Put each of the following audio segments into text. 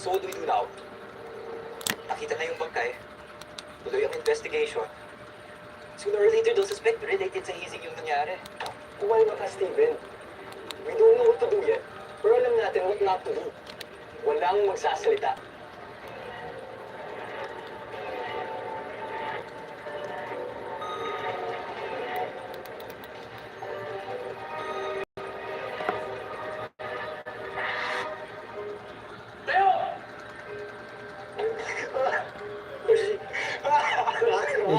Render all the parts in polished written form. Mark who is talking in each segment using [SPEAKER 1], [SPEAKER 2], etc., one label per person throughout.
[SPEAKER 1] So what do we do now? Nakita na yung bangkay. Tuloy ang investigation. Sooner or later, they'll suspect related sa Hazing yung nangyari.
[SPEAKER 2] Kumalma ka, Steven. We don't know what to do yet. Pero alam natin what not to do. Walang magsasalita.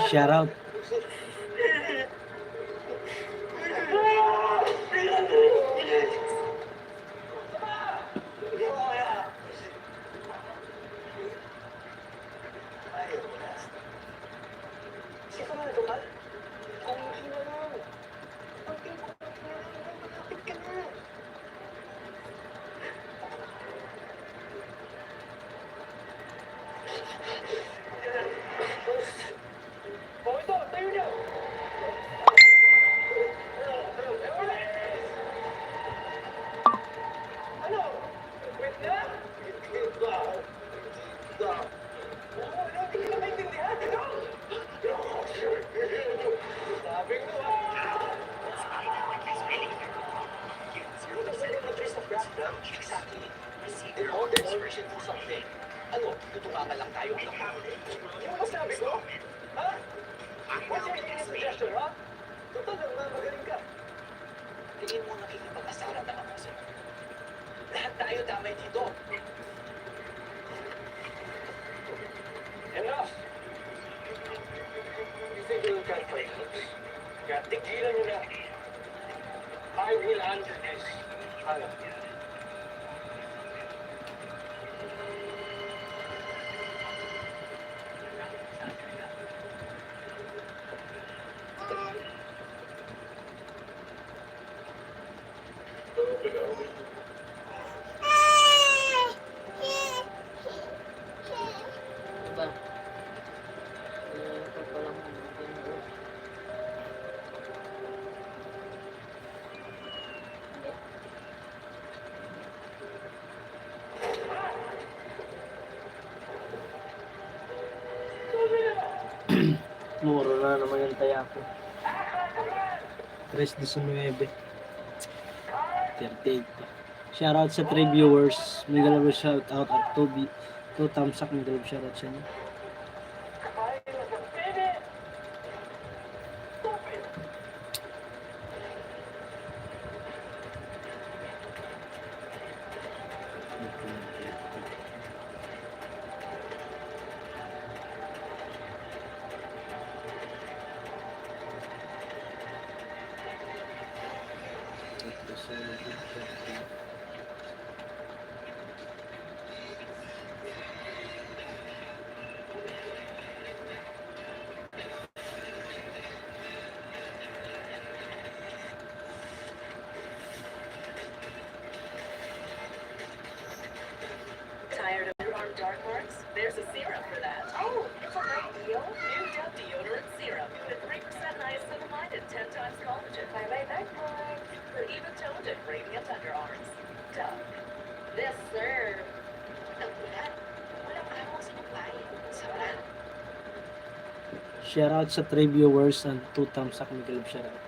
[SPEAKER 3] Shout out.
[SPEAKER 1] Enough! You think you'll get my hooks? Kaya tigilan nyo na. I will handle this. Ano?
[SPEAKER 4] Diba? Ito pa lang yung
[SPEAKER 3] Muro na naman yung taya ko. 3.19. 38 pa. Shoutout sa 3 viewers. May galawang shoutout at 2 thumbs up. May galawang shoutout sa inyo.
[SPEAKER 5] Tired of your arm dark marks? There's a serum for that. Oh, it's a great deal. New Dove deodorant serum with 3% niacinamide and 10 times collagen. Bye-bye dark marks. For even toned and radiant underarms. Dove. Yes, sir. Walang araw sa babae. Sobra.
[SPEAKER 3] Shoutout sa 3 viewers and 2 thumbs up. May galawang shoutout.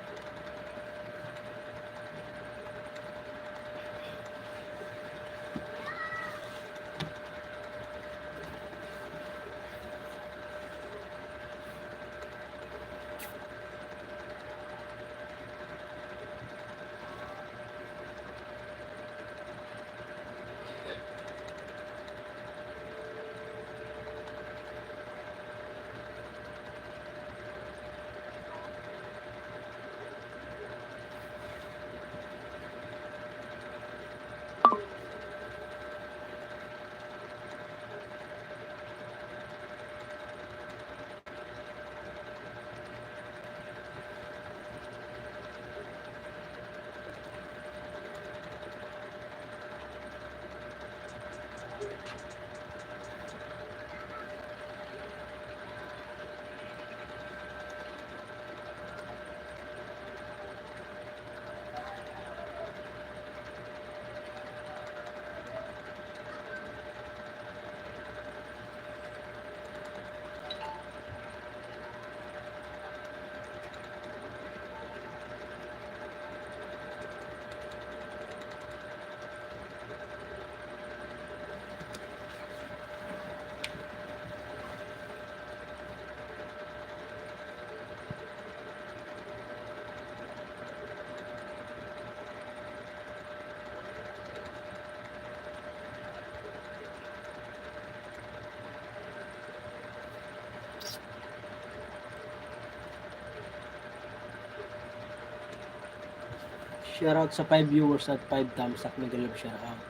[SPEAKER 3] Shoutout sa 5 viewers at 5 thumbs up. Mega love shoutout.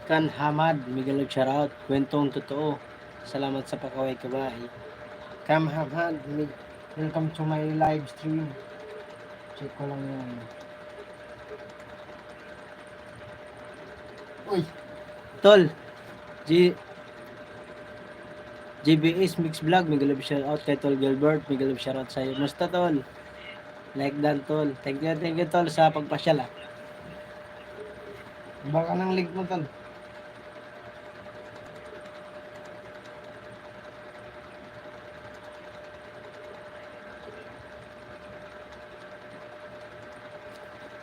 [SPEAKER 3] Kan Hamad, Miguel shoutout. Kwentong totoo. Salamat sa pakaway kabay. Kam Hamad, welcome to my live stream. Check ko lang yung Uy! Tol! GBS Mix Vlog, Miguel shoutout kay Tol Gilbert. Miguel shoutout sa'yo. Musta Tol? Like dan Tol. Thank you Tol sa pagpasyal ah. Baka ng link mo Tol.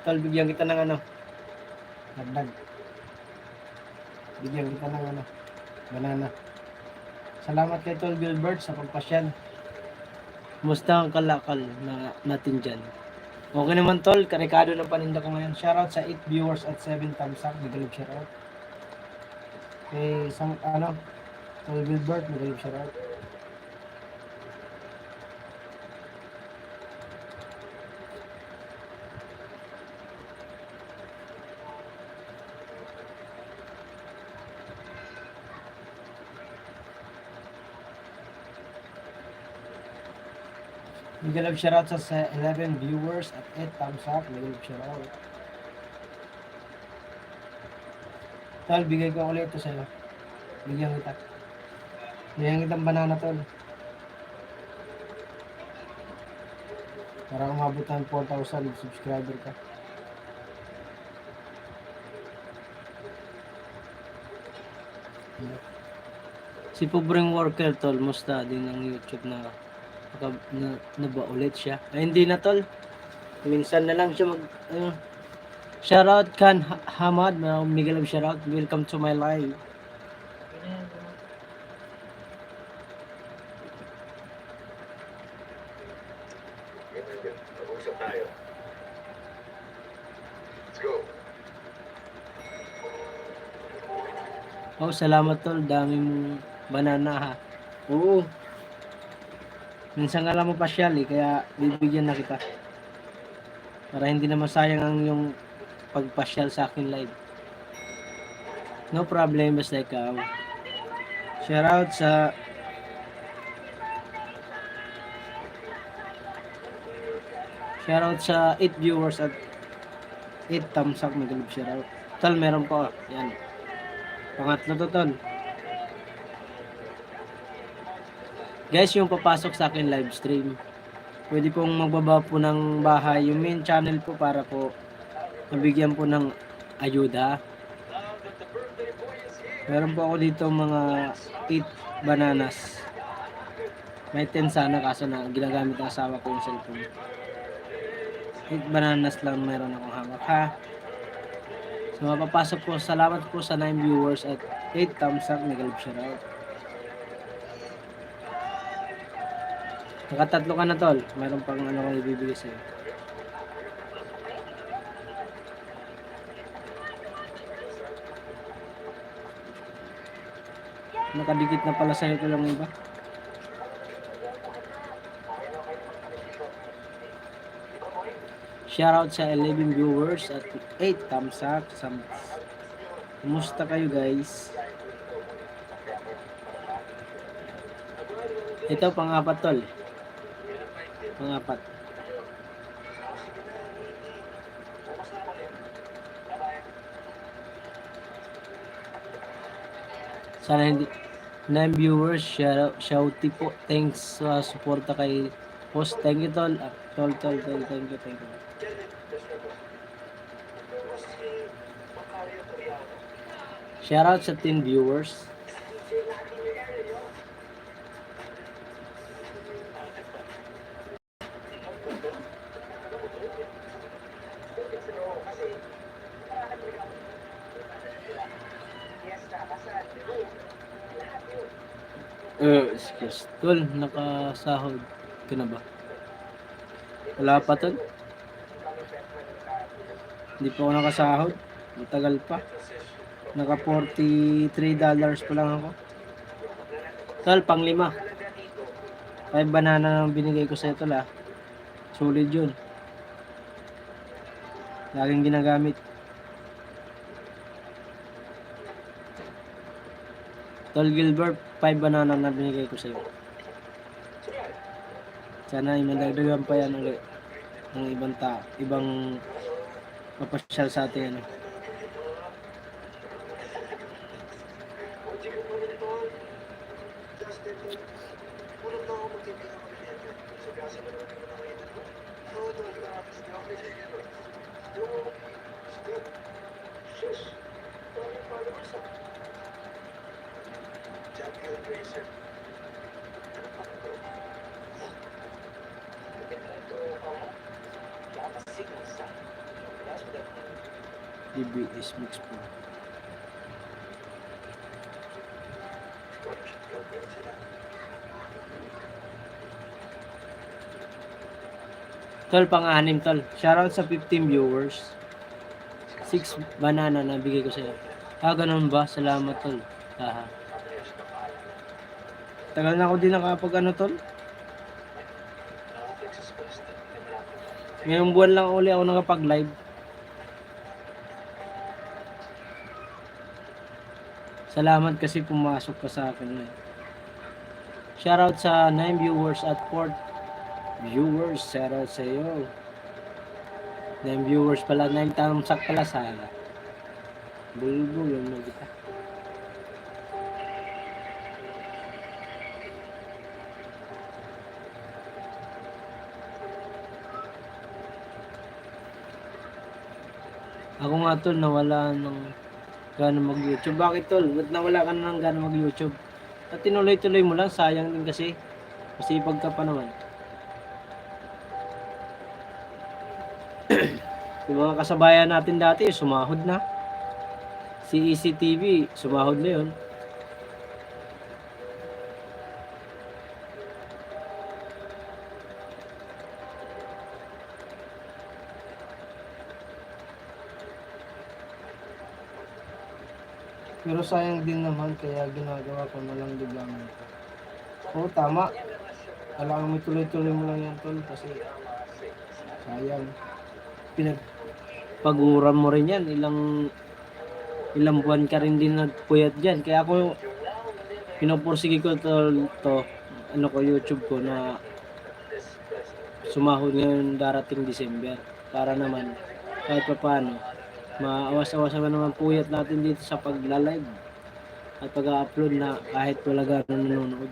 [SPEAKER 3] Tol, bigyan kita ng ano. Dagdag. Bigyan kita ng ano. Banana. Salamat kay Tol Gilbert sa pagpasyal. Musta ang kalakal na natin dyan? Okay naman Tol, karikado ng paninda ko ngayon. Shoutout sa 8 viewers at 7 thumbs up. Magalib shoutout. Kay Tol Gilbert, magalib shoutout. Magalib shoutout sa 11 viewers at 8 thumbs up. Magalib shoutout. Tol, bigay ko ulit ito sa'yo. Bigyan kita. Bigyan kitang banana Tol. Para umabot ng 4,000 subscriber ka. Si Pobreng Worker Tol, musta din ng YouTube na ba ulit siya? Ay, hindi na Tol. Minsan na lang siya shoutout Kan Hamad, Miguel of shoutout. Welcome to my live.
[SPEAKER 2] Mag-usap tayo. Let's go.
[SPEAKER 3] Oh, salamat Tol. Dami mong banana ha. Oo. Minsan nga lang mo pasyal kaya bibigyan na kita. Para hindi na masayang ang yung pagpasyal sa akin live. No problem, basta ikaw. Shoutout sa Shoutout sa 8 viewers at 8 thumbs up. Magalib shoutout. Tol, meron po. Yan. Pangatlo to Tol. Guys, yung papasok sa akin live stream, pwede pong magbaba po ng bahay yung main channel po para po mabigyan po ng ayuda. Meron po ako dito mga 8 bananas. May 10 sana kaso na ginagamit ng asawa ko yung cellphone. 8 bananas lang meron akong hawak ha. So mapapasok po, salamat po sa 9 viewers at 8 thumbs up. Nagalib shoutout. Nakatatlo ka na Tol. Meron pang ano kang ibibigay sa'yo. Nakadikit na pala sa'yo ito lang iba. Shoutout sa 11 viewers at 8 thumbs up. Kumusta kayo guys? Ito pang-apat Tol. Pang-apat. Sana hindi 9 viewers, shouty po. Thanks sa suporta kay host. Thank you Tol. Tol, thank you. Shoutout sa 10 viewers. Excuse. Tol, nakasahod ka na ba? Wala pa tol. Hindi pa ako nakasahod. Matagal pa. Naka $43 pa lang ako. Tol, pang 5. 5 banana ang binigay ko sa tol ah. Solid yun. Laging ginagamit. Tol Gilbert, 5 banana na binigay ko sa'yo. Sana ay madagdagan pa yan ulit ng ibang mapasyal sa atin ano. DBS Mix Pro. Tol, pang-anim tol. Shoutout sa 15 viewers. 6 banana na bigay ko sa'yo. Ganun ba? Salamat tol. Aha. Tagal na ako din nakapag ano tol. Ngayong buwan lang uli ako nakapag-live. Salamat kasi pumasok ka sa akin. Shoutout sa 9 viewers at 4 viewers. Shoutout sa iyo. 9 viewers pala, 9 tamsak pala sana. Bulbul yun mo kita. Ako nga tol, nawala ng gana mag-YouTube. Bakit tol? Ba't nawala ka na ng gana mag-YouTube? At tinuloy-tuloy mo lang, sayang din kasi. Masipag ka pa naman. Yung mga kasabayan natin dati, sumahod na. Si ECTV, sumahod na yun. Pero sayang din naman kaya ginagawa ko na lang biglang ito. Oo, tama. Kailangan mo tuloy-tuloy mo lang yan tol kasi sayang. Pinagpaguran mo rin yan. Ilang buwan ka rin din nagpuyat dyan. Kaya ako pinupursige ko to ano ko YouTube ko na sumahod ngayon darating December para naman kahit pa paano maawas-awas naman puyat natin dito sa pagla-live at pag-upload na kahit wala gano'n nanonood.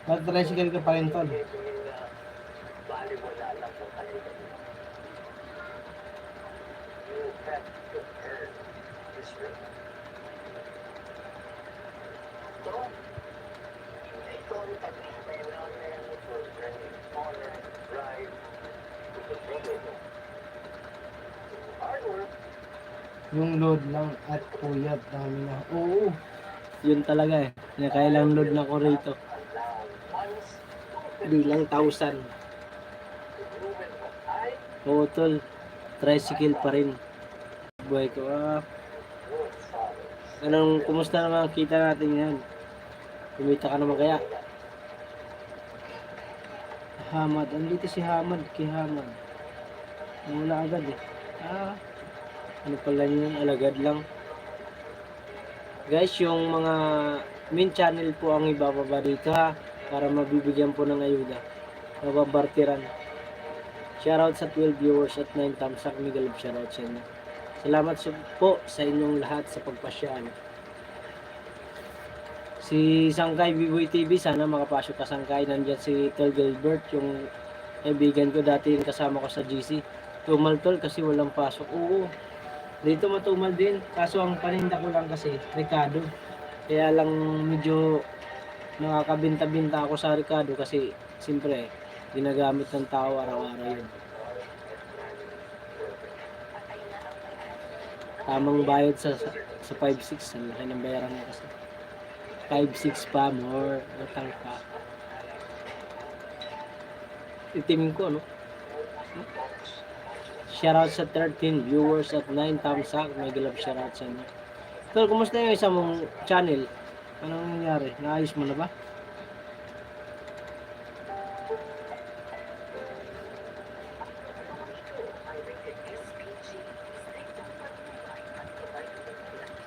[SPEAKER 3] Mag-tricycle ka pa rin tol. Yung load lang at puyat dami na. Oo. Yun talaga eh. Kailang load na ko rito. Bilang 1,000. Oo tol. Tricycle pa rin. Buhay ko. Kumusta naman kita natin yan? Kumita ka naman kaya? Hamad. Andito si Hamad. Kay Hamad. Wala agad eh. Ano pala yun? Alagad lang. Guys, yung mga main channel po ang ibababa dito ha. Para mabibigyan po ng ayuda. Mababartiran. Shoutout sa 12 viewers at 9 thumbs up. Miguel, shoutout sa inyo. Salamat po sa inyong lahat sa pagpasyal. Si Sangkay Biboy TV, sana makapasok ka Sangkay. Nandiyan si Tol Gilbert, yung kaibigan ko dati yung kasama ko sa GC. Tumal tol kasi walang pasok. Oo, dito matumal din. Kaso ang paninda ko lang kasi, Ricardo. Kaya lang medyo nakakabinta-binta ako sa Ricardo kasi siyempre Ginagamit ng tao araw-araw yun. Tamang bayad sa 5-6. Ang laki ng bayaran mo kasi. 5-6 pa, more. Utang pa. Itim ko, no? Shoutout sa 13 viewers at 9 thumbs up. May gilab shoutout sa inyo. Tol, kumusta yung isa mong channel? Anong nangyari? Naayos mo na ba?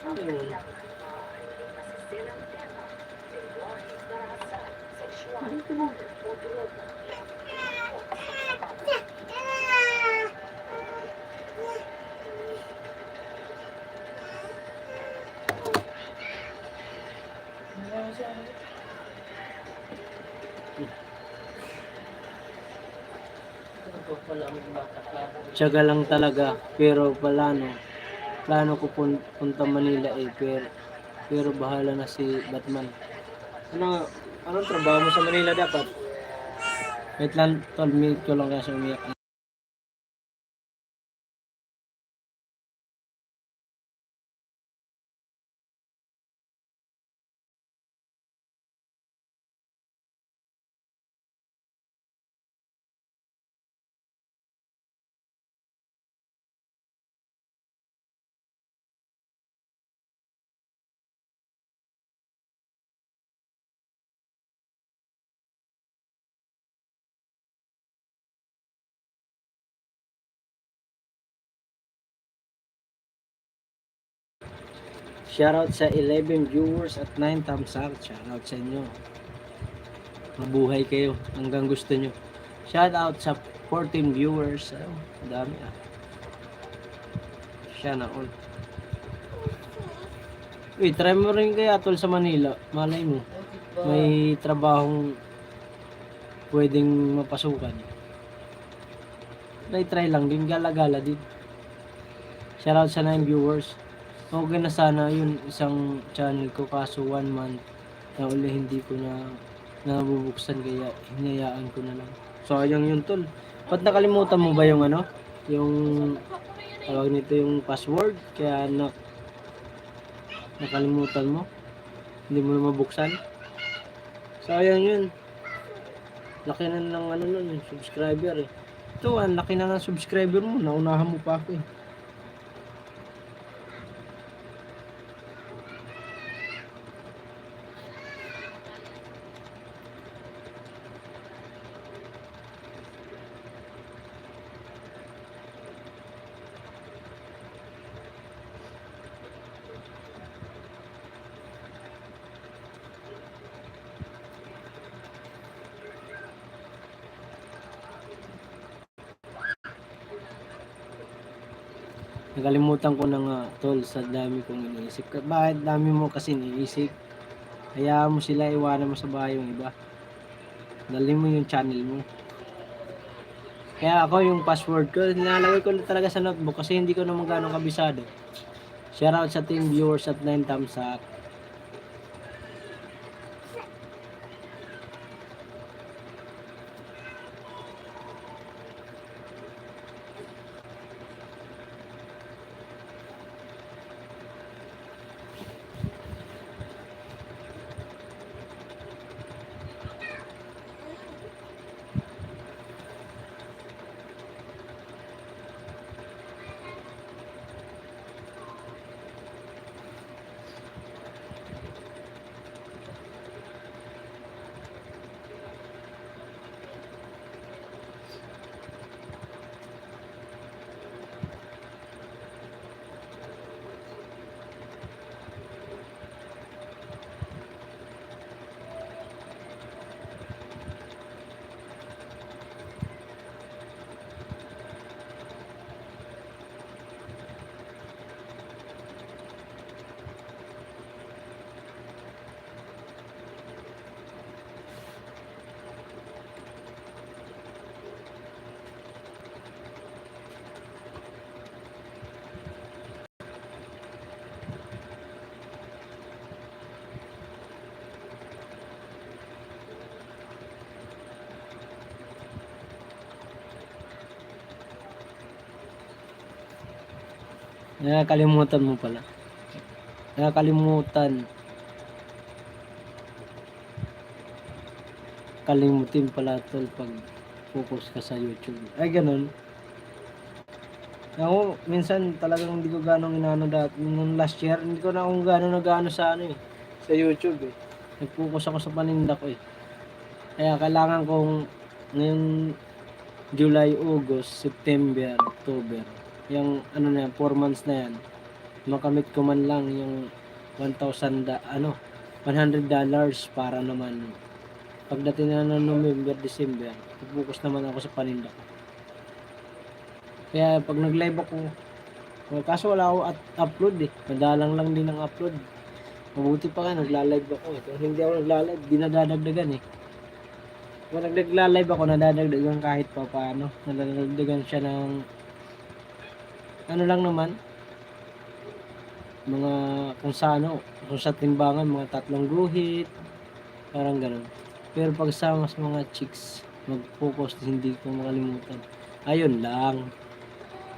[SPEAKER 3] Ano yun? Tiyaga lang talaga, pero plano ko punta Manila pero bahala na si Batman. Anong trabaho mo sa Manila dapat? Wait lang, tol, minute ko lang kasi umiyak. Shoutout sa 11 viewers at 9 thumbs up. Shoutout sa inyo. Mabuhay kayo hanggang gusto nyo. Shoutout sa 14 viewers. Oh, dami ah. Siya na all. Uy, try mo rin kaya tol sa Manila. Malay mo. May trabahong pwedeng mapasukan. Try lang din. Gala-gala din. Shoutout sa 9 viewers. Okay na sana yun isang channel ko kaso 1 month na uli hindi ko na nabubuksan kaya hinayaan ko na lang. Sayang yun tol. Ba't nakalimutan mo ba yung ano? Yung tawag nito yung password kaya nakalimutan mo? Hindi mo na mabuksan? Sayang yun. Laki na ng ano nun, yung subscriber eh. Ito, ang laki na ng subscriber mo. Naunahan mo pa ako eh. Nakalimutan ko na nga tol sa dami kong iniisip. Bakit dami mo kasi iniisip? Hayaan mo sila, iwanan mo sa bahay yung iba. Dali mo yung channel mo. Kaya ako yung password ko, nilalagay ko na talaga sa notebook kasi hindi ko naman ganong kabisado. Shoutout sa team viewers at 9 thumbs up. Nakakalimutan mo pala. Nakakalimutan. Kalimutin pala tol pag focus ka sa YouTube. Ay, ganun. Ako, minsan talagang hindi ko gano'ng inaano dati. Nung last year, hindi ko na akong gano'ng nag-ano sa ano eh. Sa YouTube eh. Nag-focus ako sa paninda ko eh. Kaya kailangan kong ngayong July, August, September, October. Yung ano na yan, 4 months na yan. Makamit ko man lang yung $1,000 $100 para naman pagdating na ng November, December, focus naman ako sa paninda ko. Kaya pag nag-live ako, kaso wala ako upload eh. Madalang lang din ang upload. Mabuti pa nga, nagla-live ako eh. Kung hindi ako nagla-live, di nadadagdagan eh. Kung nagla-live ako, nadadagdagan kahit pa paano. Nadadagdagan siya ng ano lang naman, mga kung sa timbangan, mga 3 guhit, parang ganun. Pero pag sa mga chicks, mag-focus, hindi ko makalimutan. Ayun lang.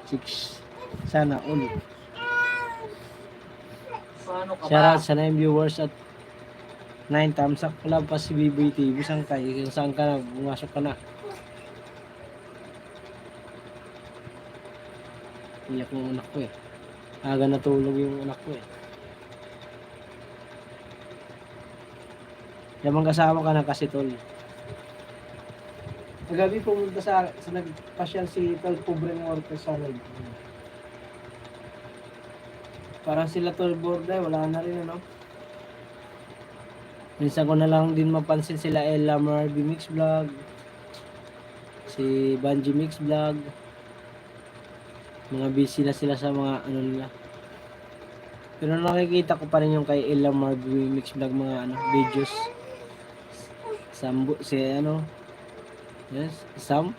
[SPEAKER 3] Chicks. Sana all. Shoutout sa 9 viewers at 9 thumbs up. Wala pa si BB TV. Saan ka na? Bumasok ka na. Iyak yung anak ko eh. Aga natulog yung anak ko eh. Yamang kasama ka na kasi tol. Kagabi pumunta sa nagpasyal si Tol Pobreng Orte sa live. Parang sila Tol Borday, wala na rin ano. Minsan ko na lang din mapansin sila Ella Marby Mix Vlog, si Banji Mix Vlog. Mga busy na sila sa mga ano nila. Pero nakikita ko pa rin yung kay Ella Marby Mix Vlog mga videos. Sambo, si ano, yes, Sam.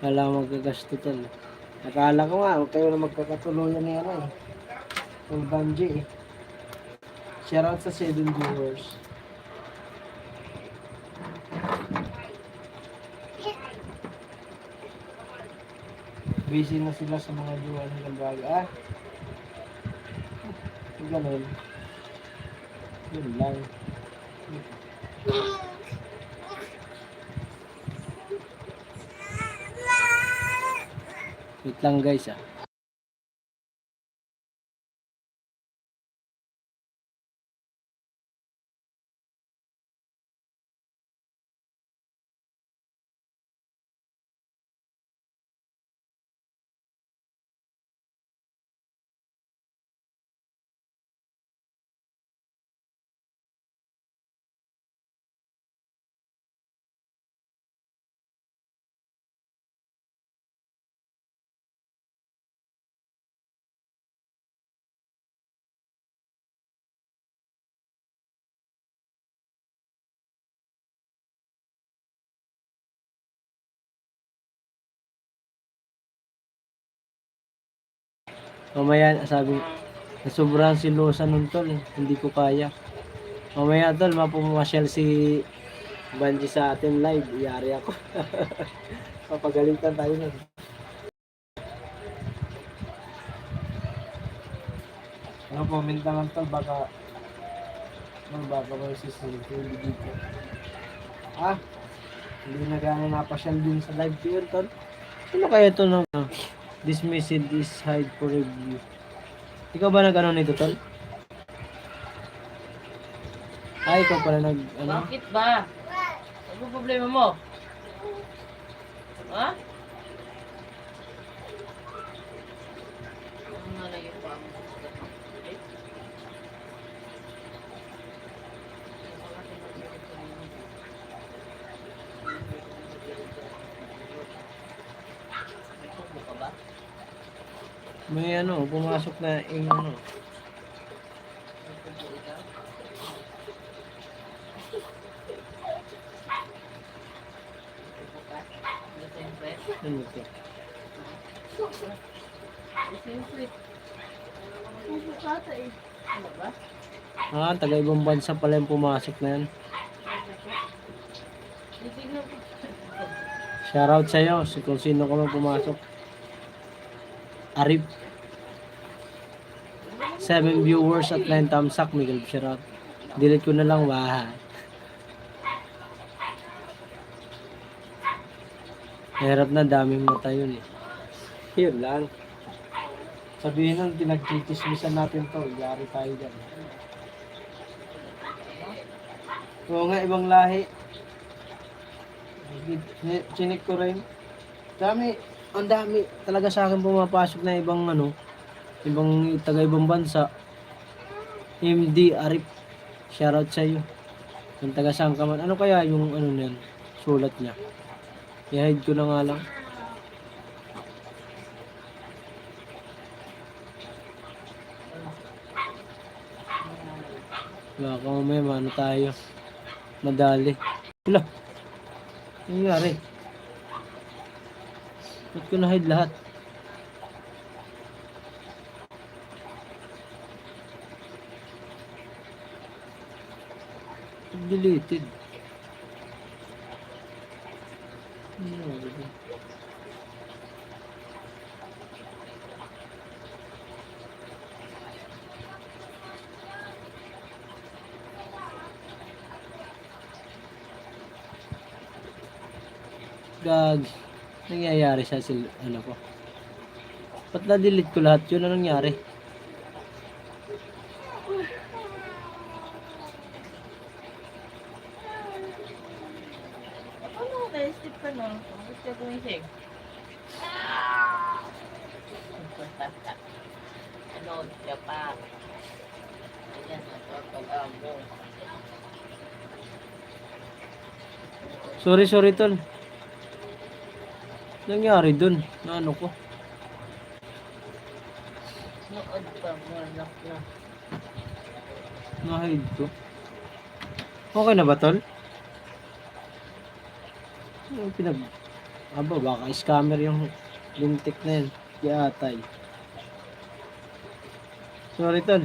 [SPEAKER 3] Kala magkagasto tol. Nakala ko nga, huwag kayo na magkakatuluyan ni ano eh. Yung Banji eh. Shoutout sa 7 viewers. Busy na sila sa mga jowa nilang bago. Ganun. Yun lang. Wait lang guys Mamaya sabi, sobrang silosa nun tol, hindi ko kaya. Mamaya tol, mapumasyal si Banji sa atin live, iyari ako. Papagalitan tayo nun. Ano, comment lang tol, baka may sisili dito. Hindi na gano'n napasyal din sa live yun tol. Sino kaya ito ng this message is hide for review? Ikaw ba nag-ano nito tol? Ikaw pala ano?
[SPEAKER 4] Bakit ba? Ano problema mo? Ha? Ano na lang yung pang
[SPEAKER 3] May ano, pumasok na yung ano. Ano ito? Taga ibang bansa pala yung pumasok na yan. Shoutout sa'yo, kung sino ka man pumasok. Arif. 7 viewers at 9 thumbs up, Miguel. Shoutout. Delete ko na lang, wah. Hirap na, daming mata yun eh. Yun lang. Sabihin nun, pinagtitismisan natin to. Yari tayo dyan. Oo nga, ibang lahi. Chinik ko rin. Dami, ang dami. Talaga sa akin pumapasok na ibang ibang taga-ibang bansa. MD Arif. Shoutout sa iyo. Yung taga saan ka man. Ano kaya yung niyan? Sulat niya. I-hide ko na nga lang. Baka mamaya mano tayo. Madali. Wala. Ano nangyari? Ba't ko na-hide lahat? Deleted. Gag. Nangyayari sa ko. Ba't na-delete ko lahat yun? Anong nangyari?
[SPEAKER 4] Ano, naisip ka na. Bakit ka gumising? Ano, siya pa. Ayan, napapag mo.
[SPEAKER 3] Sorry tol. Nangyari dun? Na ano ko?
[SPEAKER 4] Nood pa mo, anak na.
[SPEAKER 3] Na-hide ko. Okay na ba tol? Yung baka scammer yung lintik na yun. Yatay. Sorry tol.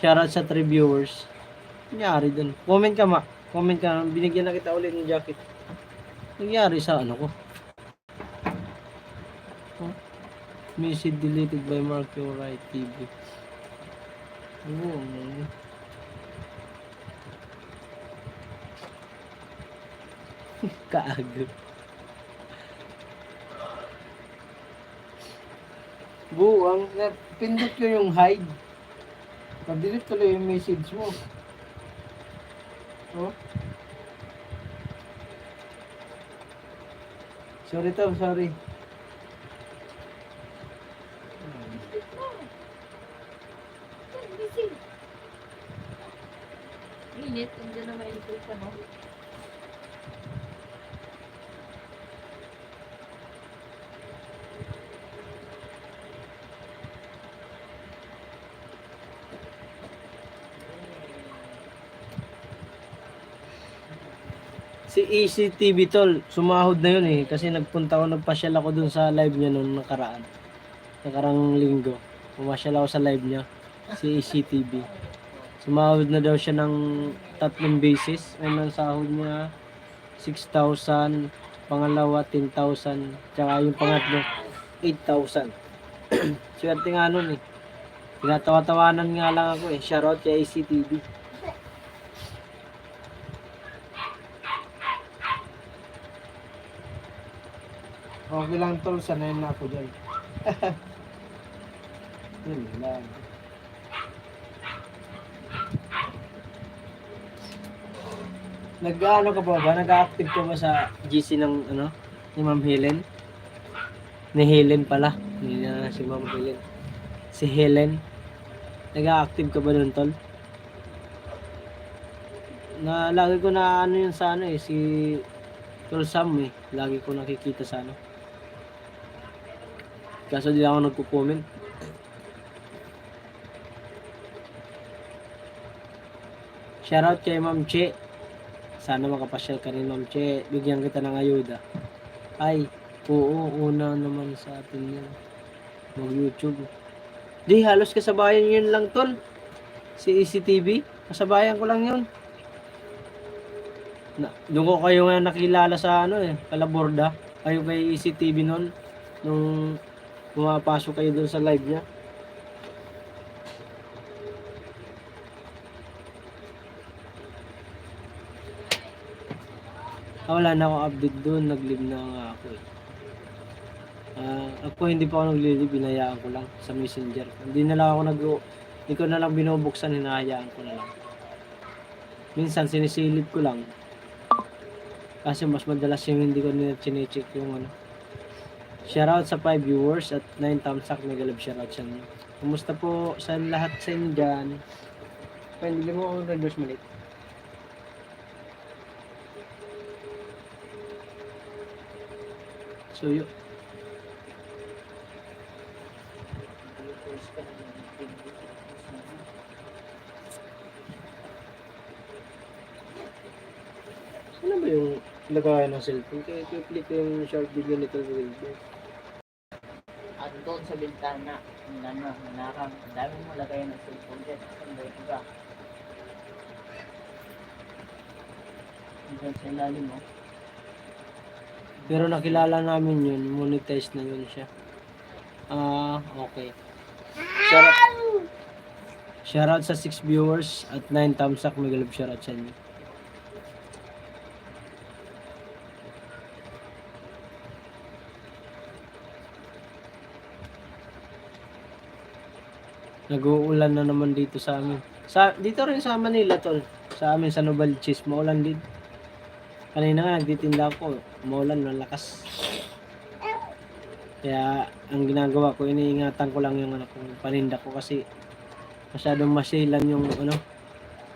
[SPEAKER 3] Shoutout sa 3 viewers. Nangyari dun. Comment ka ma. Comment ka. Binigyan na kita ulit ng jacket. Nangyari sa ko. Message deleted by Marco Wright TV. Oh. Kaagad. Buang, pindot ko yung hide. Pag-delete ko lang yung message mo. Oh. Sorry.
[SPEAKER 4] Init, hindi na mailipit ka, no?
[SPEAKER 3] Si ECTV tol, sumahod na yun eh. Kasi nagpasyal ako dun sa live niya noong nakarang linggo. Pumasyal ako sa live niya, si ECTV. Sumahod na daw siya ng 3 beses. Ang sahod niya 6,000, pangalawa 10,000, tsaka yung pangatlo 8,000. Swerte nga nun eh. Tinatawa-tawanan nga lang ako eh. Shoutout kay ECTV. Okay lang tol, sanayin na ako dyan. Yun lang. Nag-ano ka ba? Nag-active ka ba sa GC ng ni Ma'am Helen? Ni Helen pala. Hindi na si Ma'am Helen. Si Helen. Nag-active ka ba doon tol? Na lagi ko na yun sa si Tol Sam eh. Lagi ko nakikita sa Kaso di ako nagko-comment. Shoutout kay Ma'am Che. Sana makapasyal ka rin Ma'am Che. Bigyan kita ng ayuda. Ay, oo, una naman sa atin yan. Mag-YouTube. Di, halos kasabayan yun lang tol. Si ECTV. Kasabayan ko lang yun. Doon ko kayo nga nakilala sa ano eh, Kalaborda. Kayo kay ECTV noon. Nung pumapasok kayo doon sa live niya. Wala na ako update doon. Nag-live na nga ako eh. Ako hindi pa ako nag-live. Binayaan ko lang sa messenger. Hindi na lang ako hindi ko na lang binubuksan. Hinahayaan ko na lang. Minsan sinisilip ko lang. Kasi mas madalas yung hindi ko nila chinecheck yung ano. Shoutout sa 5 viewers at 9 thumbs up. Mega love shoutout sa inyo. Kumusta po sa lahat sa inyo dyan? Hindi mo ako nag-endorse malit. So yun. Ano ba yung lagayan ng cellphone? Kaya i-click yung short video nito sa video.
[SPEAKER 4] At doon sa bintana, nanakang, ang dami mo lagay ng cellphone dyan. Ang dami ba? Doon sa ilalim mo.
[SPEAKER 3] Pero nakilala namin yun, monetize na yun siya. Okay. Shoutout sa 6 viewers at 9 thumbs up. Mega love shoutout sa inyo. Nag-uulan na naman dito sa amin. Dito rin sa Manila, tol. Sa amin, sa Novaliches, maulan din. Kanina nga, nagtitinda ako. Maulan, malakas. Kaya, ang ginagawa ko, iniingatan ko lang yung paninda ko kasi masyadong masilan yung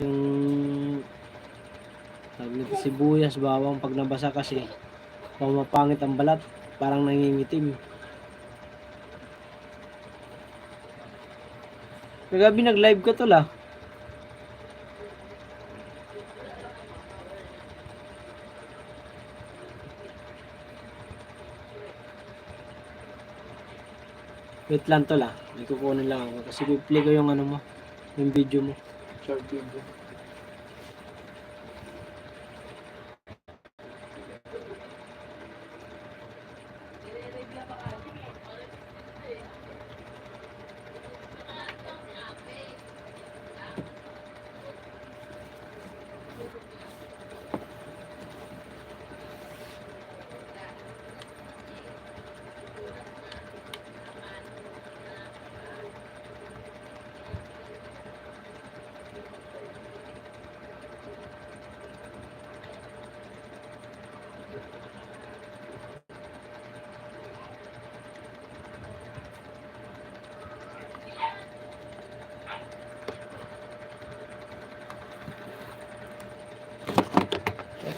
[SPEAKER 3] yung sibuyas, bawang pag nabasa kasi pumapangit ang balat, parang nangingitim. Kagabi nag-live ka tol ah. Wait lang tol ah. May kukunin lang ako kasi i-play ko yung mo, yung video mo. Short video.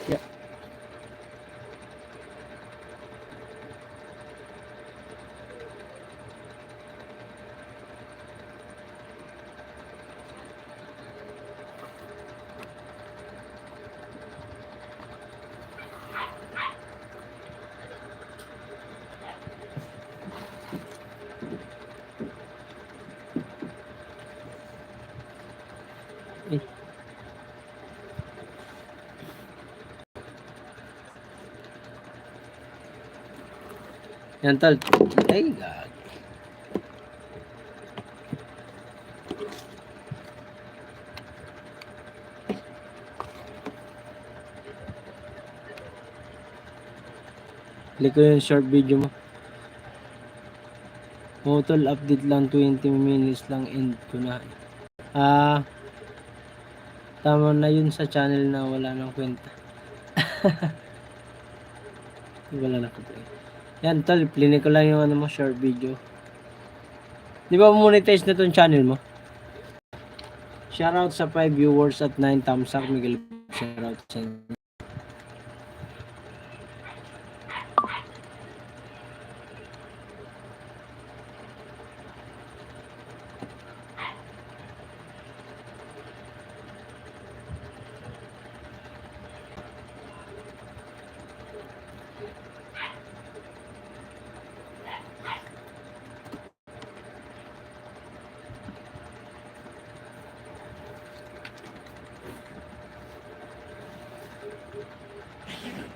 [SPEAKER 3] Yeah. Yan tol. Ay, God. Click ko yung short video mo. Tol, update lang 20 minutes lang end ko na. Tama na yun sa channel na wala nang kwenta. Wala na kwenta. Yan tol, plinig ko lang yung mo, short video. Di ba monetize na tong channel mo? Shoutout sa 5 viewers at 9 thumbs up. Miguel, shoutout sa inyo.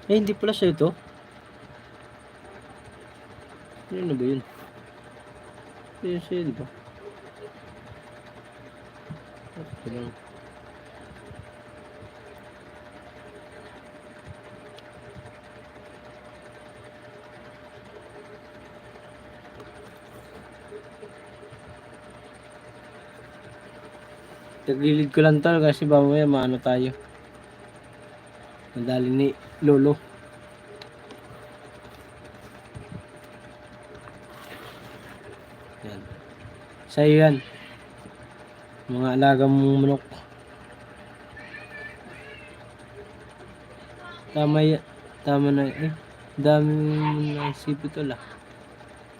[SPEAKER 3] Hindi pala sa'yo to. Ano ba yun? Yun sa'yo, di ba? Ito lang. Taglilid ko lang tol kasi mamaya maano tayo. Madali ni Lolo. Yan. Sa'yo yan. Mga alagang mong manok. Tama na eh. Dami mo ng sipitol ah.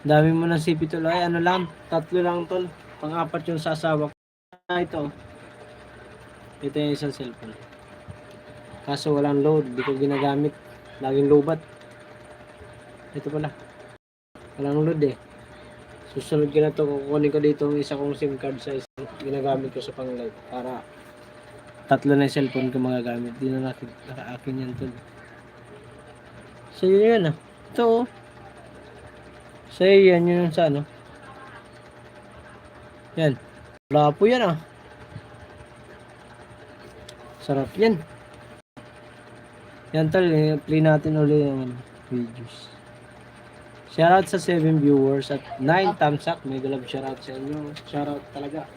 [SPEAKER 3] Dami mo ng sipitol ay ano lang. 3 lang tol. Pang-4 yung sasawa ko. Ito. Ito yung isang cellphone. Kaso walang load, di ko ginagamit. Laging lobat. Ito pala. Walang load eh. Susunod ko na ito, kukunin ko dito yung isa kong SIM card sa isang ginagamit ko sa pang-live. Para 3 na yung cellphone ko magagamit. Di na naka-akin yan tol. Sa'yo yan ah. Ito oh. Sa'yo yan yun sa ano. Yan. Wala po yan ah. Sarap yan. Yan tol, play natin ulit yung videos. Shoutout sa 7 viewers at 9 thumbs up. Mega love shoutout sa inyo. Shoutout talaga.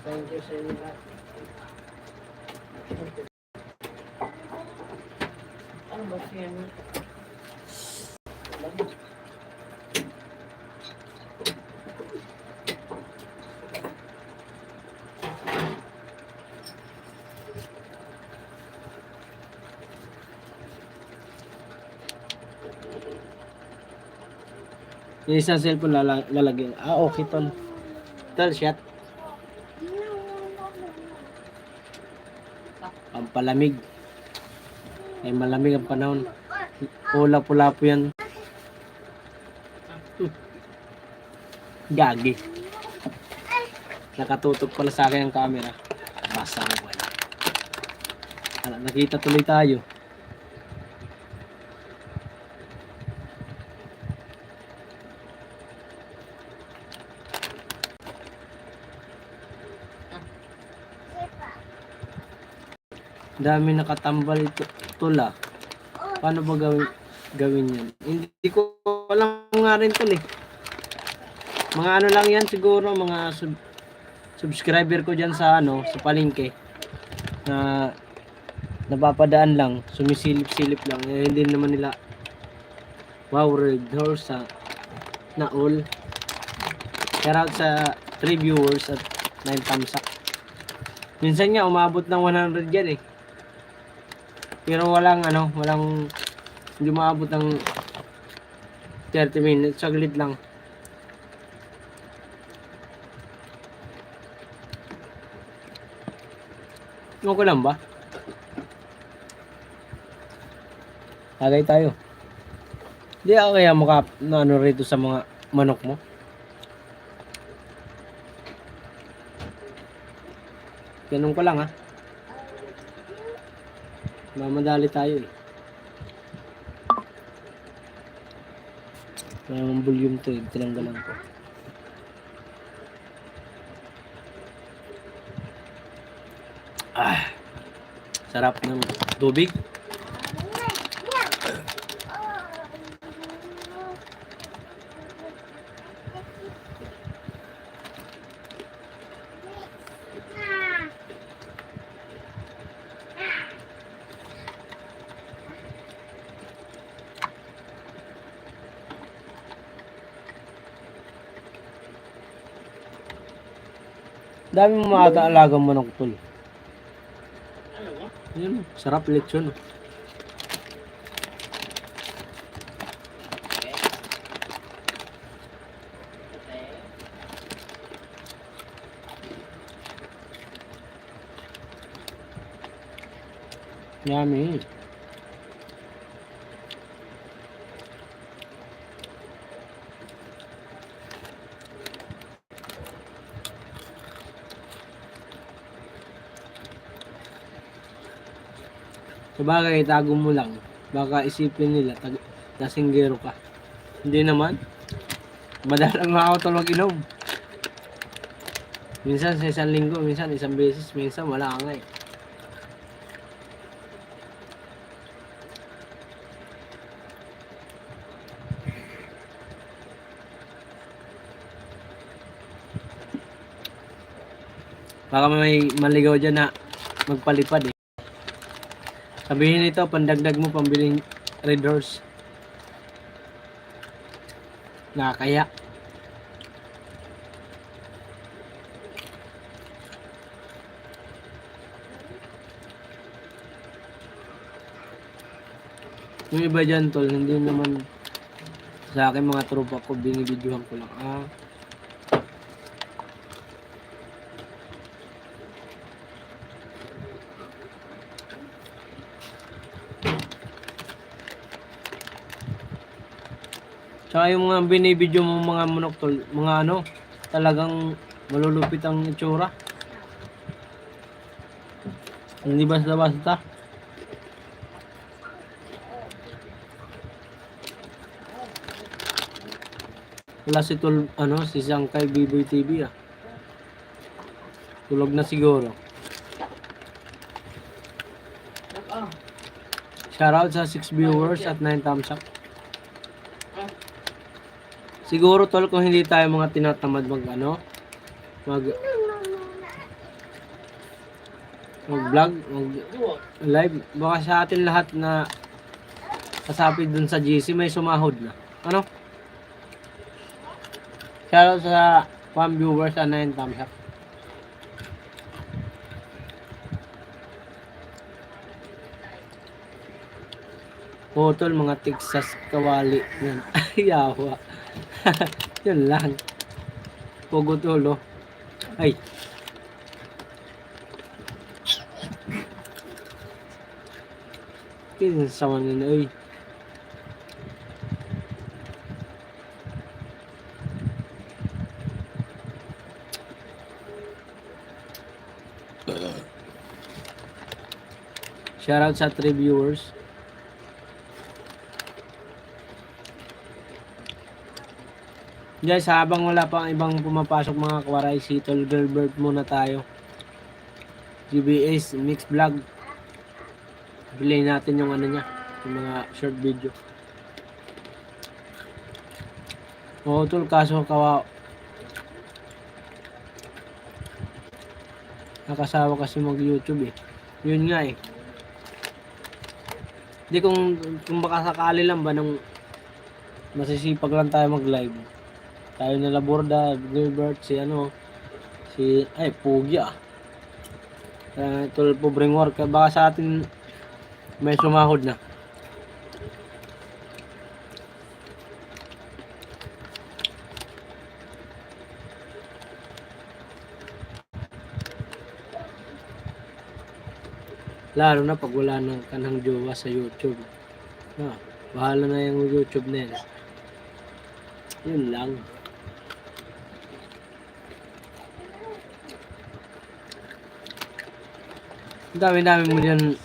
[SPEAKER 3] Thank you sa inyo lahat.
[SPEAKER 4] Ano ba siya?
[SPEAKER 3] Yung isang cellphone lalagyan. Ah, okay tol. Tol, shot. Pampalamig. Ay malamig ang panahon. Pula-pula po yan. Gagi. Nakatutok pala sa akin ang camera. Basang wala. Nakita tuloy tayo. Dami nakatambal ito tula. Paano ba gawin yan? Hindi ko alam nga rin tol eh. Mga ano lang yan siguro, mga subscriber ko dyan sa ano, sa palengke na napapadaan lang, sumisilip-silip lang. Eh, hindi naman nila wow, red horse na all. Shoutout sa 3 viewers at 9 thumbs up. Minsan nga umabot ng 100 yan eh. Pero walang hindi maabot ng 30 minutes, saglit lang. Okay lang ba? Tagay tayo. Hindi ako kaya na ano rito sa mga manok mo. Ganun ko lang ha. Mamadali tayo eh. Parang volume to eh. Tinanggalan ko. Ah, sarap ng tubig. Dami mo maaga-alagang manok tol.
[SPEAKER 4] Ano ba?
[SPEAKER 3] Yun, sarap lechon.
[SPEAKER 4] Okay.
[SPEAKER 3] Yummy. Sabagay, itago mo lang. Baka isipin nila, lasinggero ka. Hindi naman. Madalang nga ako tol mag-inom. Minsan sa isang linggo, minsan isang beses, minsan wala nga eh. Baka may maligaw dyan na magpalipad eh. Sabihin nito, pandagdag mo pambiling Red Horse. Nakakaya. Yung iba dyan tol, hindi naman sa akin mga tropa ko, binibidyohan ko lang. Tsaka yung mga binibidyo mo mga manok tol, mga ano, talagang malulupit ang itsura. Hindi basta-basta. Wala si tol, ano, si Sangkay Biboy TV ah. Tulog na siguro. Shoutout sa 6 viewers at 9 thumbs up. Siguro tol kung hindi tayo mga tinatamad mag ano, mag vlog, mag live, baka sa atin lahat na kasapit dun sa GC may sumahod na. Ano? Shoutout sa 1 viewers at 9 thumbs up. Oo tol, mga Texas kawali yan. Ay, yawa. Yun lang. Pogo tol, oh. Ay. Kinsaman nila, ay. Shoutout sa 3 viewers. Guys, habang wala pang ibang pumapasok mga kawaray, si Tol Gilbert muna tayo. GBS Mix Vlog. Bilhin natin yung ano niya, yung mga short video. Oo, Tol, kaso nakasawa kasi mag-YouTube eh. Yun nga eh. Hindi kung baka sakali lang ba nung masisipag lang tayo mag-live. Tayo nila Borda, Gilbert, si Pugi ah. Tol pobreng work, baka sa atin may sumahod na. Lalo na pag wala ng kanang jowa sa YouTube. Bahala na yung YouTube na yan. Yun lang. Dami-dami mo dyan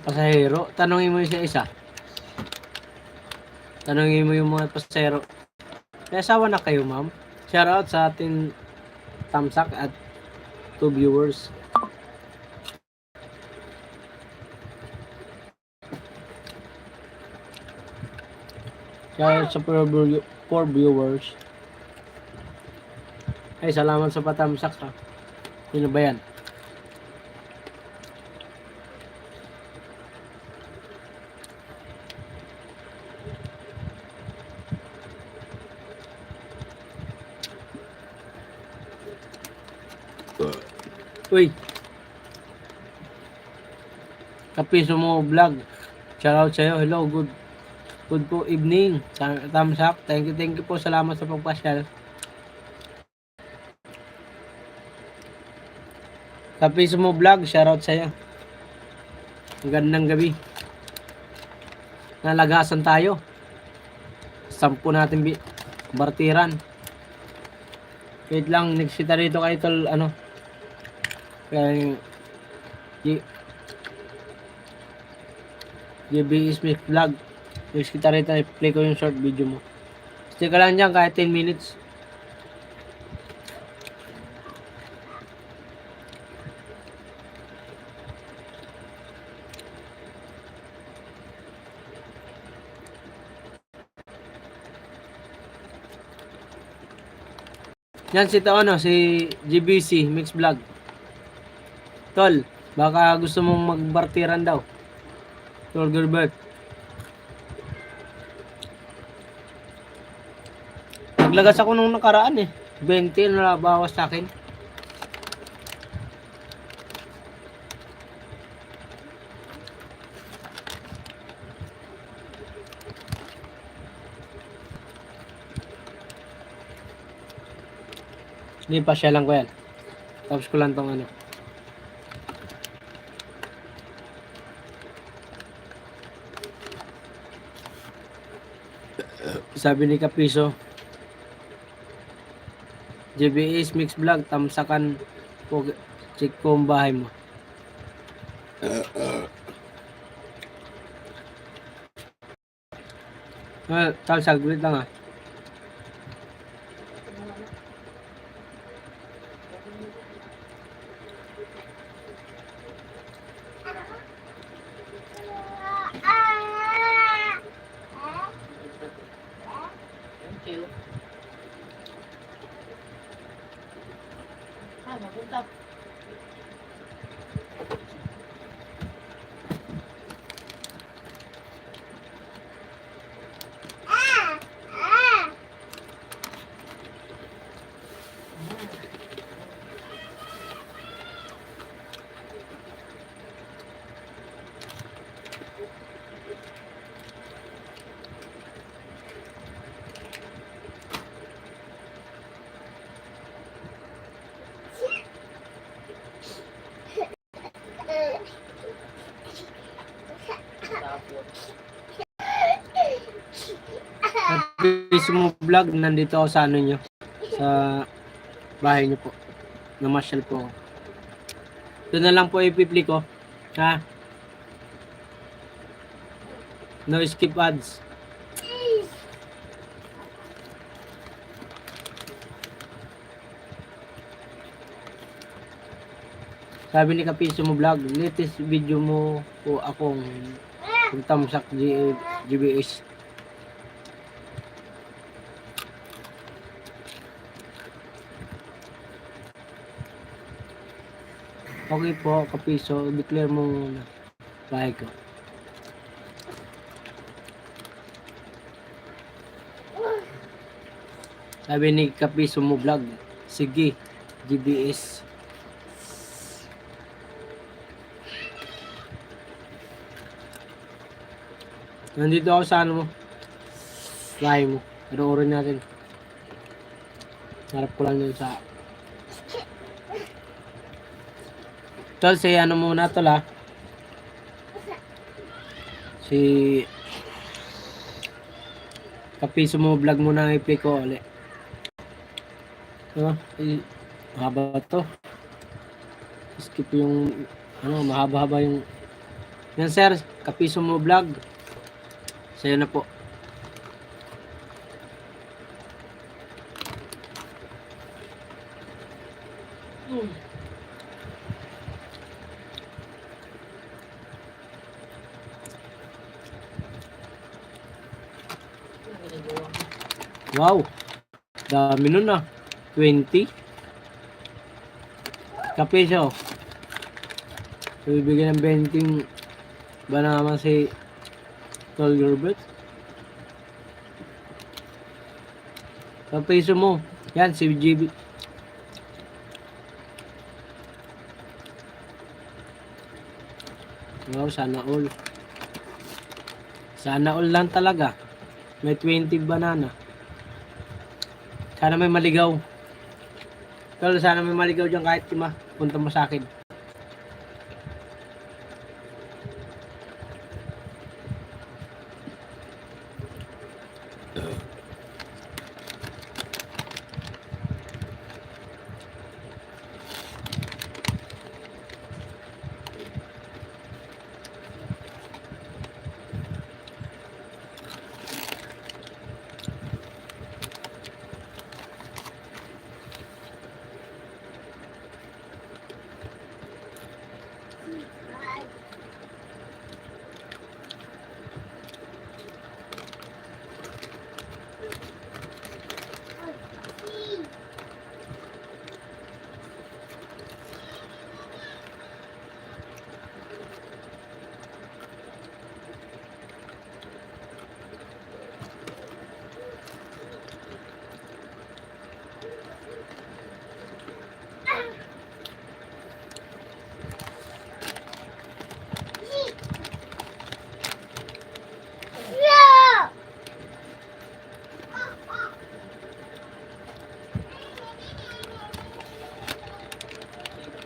[SPEAKER 3] pasahero. Tanongin mo yung isa-isa. Tanongin mo yung mga pasahero. May asawa na kayo, ma'am? Shoutout sa ating tamsak at 2 viewers. Shoutout sa 4 viewers. Ay, salamat sa patamsak ha. Sino ba yan? Uy. Kapiso mo vlog. Shoutout sa'yo. Hello, good po evening. Thumbs up. Thank you po. Salamat sa pagpasyal. Kapiso mo vlog. Shoutout sa'yo. Magandang gabi. Nalagasan tayo. 10 natin bartiran. Wait lang. Nagsita rito kay tol ano. Kaya JBS Mix Vlog. Please kita rito, i-play ko yung short video mo. Stay ka lang dyan kahit 10 minutes. Yan si si GBC Mix Vlog. Tol, baka gusto mong magbartiran daw. Tol Gerbert. Naglagas ako nung nakaraan eh. 20 na bawas sa akin. Hindi pa siya lang ko yan. Tapos ko lang tong ano. Sabi ni Kapiso, JBS Mix Vlog, tamsakan po, check ko ang bahay mo. Tal, saglit lang ah.
[SPEAKER 4] Thank you. Mapunta.
[SPEAKER 3] Mismo vlog, nandito ako sa ano nyo, sa bahay nyo po. Namasyal po ako. Doon na lang po ipipli ko. Ha? No skip ads. Sabi ni Kapiso mo vlog, latest video mo po akong tamsak GBS. Okay po, Kapiso, declare mo na bahay ko. Sabi ni Kapiso mo vlog, sige, GBS. Nandito ako sa ano mo, bahay mo. Pero-orin natin. Harap ko lang yun sa... Tol, si ano muna tol ha. Si Kapiso mo vlog muna ang i-play ko ulit. Mahaba to. Skip yung ano, mahaba-haba yung... Yan sir, Kapiso mo vlog. Sa'yo na po. Wow, dami nun ah. 20. Kapiso. So, bibigyan ng 20 ba naman si Tol Gerbert? Kapiso mo. Yan, si GB. Wow, sana all. Sana all lang talaga. May 20 banana. Sana may maligaw. Tol, sana may maligaw dyan kahit lima. Punta mo sa akin.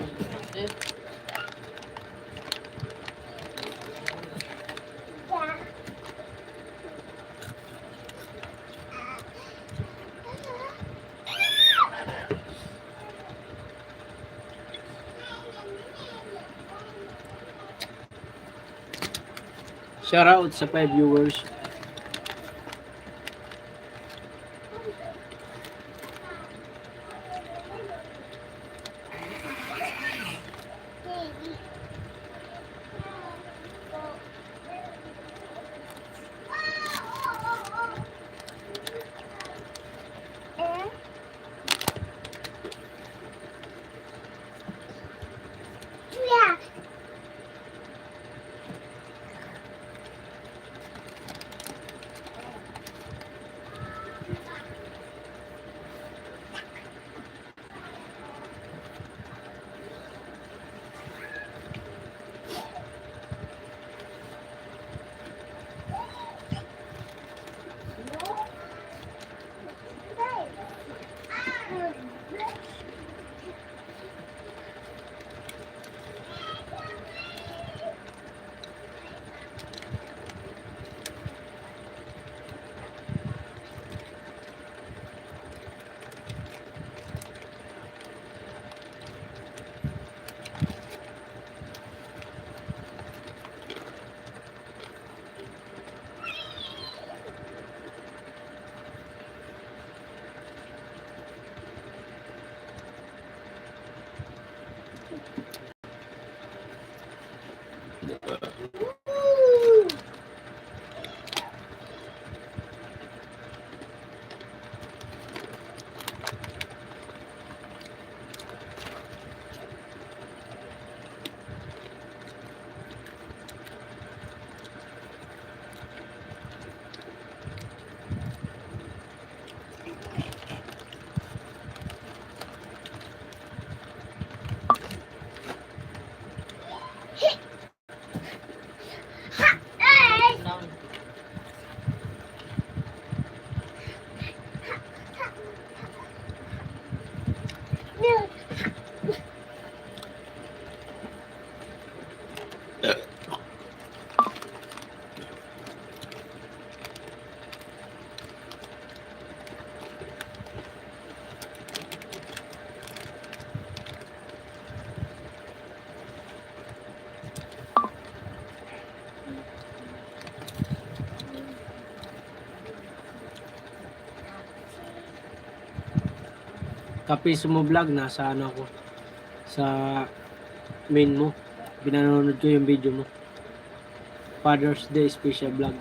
[SPEAKER 4] Eh,
[SPEAKER 3] Shoutout sa 5 viewers.
[SPEAKER 4] sound.
[SPEAKER 3] Kapis mo vlog, nasa ano ako, sa main mo. Binanonood ko yung video mo. Father's Day special vlog.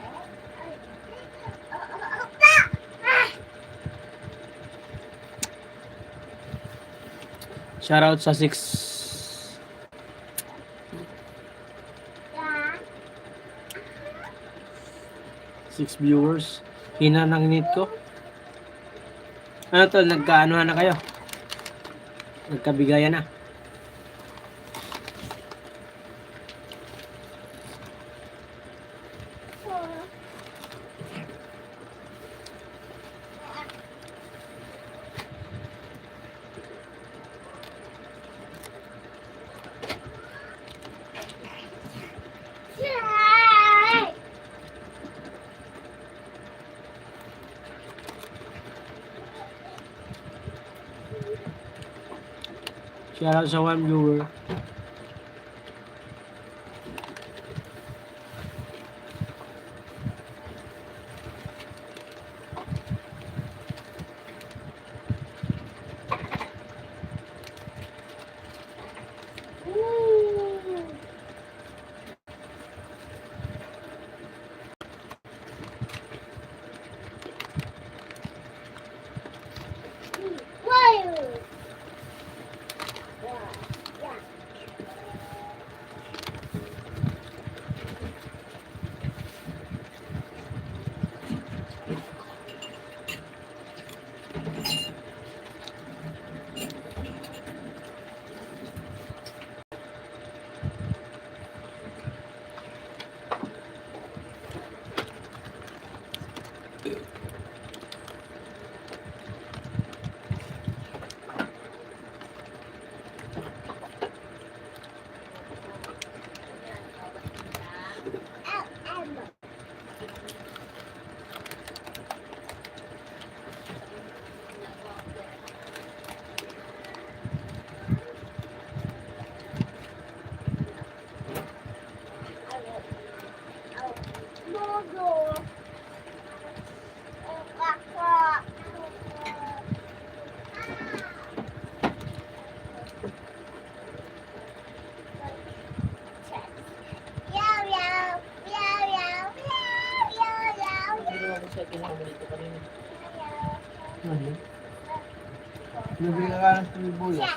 [SPEAKER 3] Shoutout sa 6 viewers. Hina ng net ko. Ano tol, nagkaanuhan na kayo? Nagkabigayan na. Shoutout sa 1 viewer. Bibili ka ng sibuyas.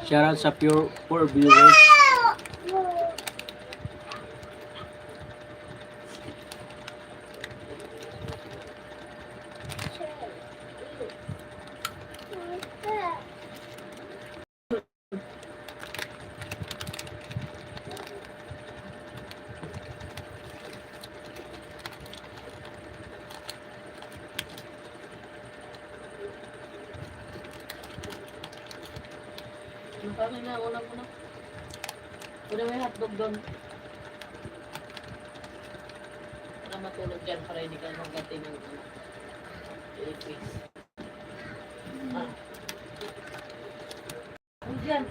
[SPEAKER 3] Shoutout sa pure poor viewers.
[SPEAKER 4] Yung kami na, una mo na. Una may hotdog doon. Para matulog dyan, para hindi ka magkati ng Philippines. Ah. Ano dyan?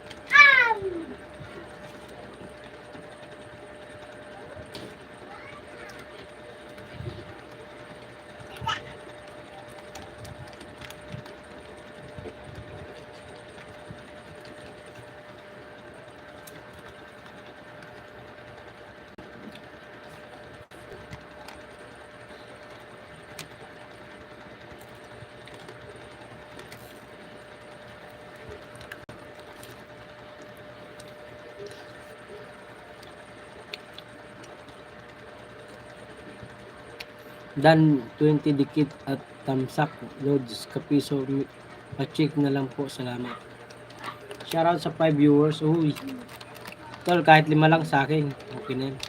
[SPEAKER 3] Dan 20 dikit at tamsak loads kapiso pa-check na lang po, salamat. Shoutout sa 5 viewers. Uy, tol, kahit 5 lang sa akin, okay na yun.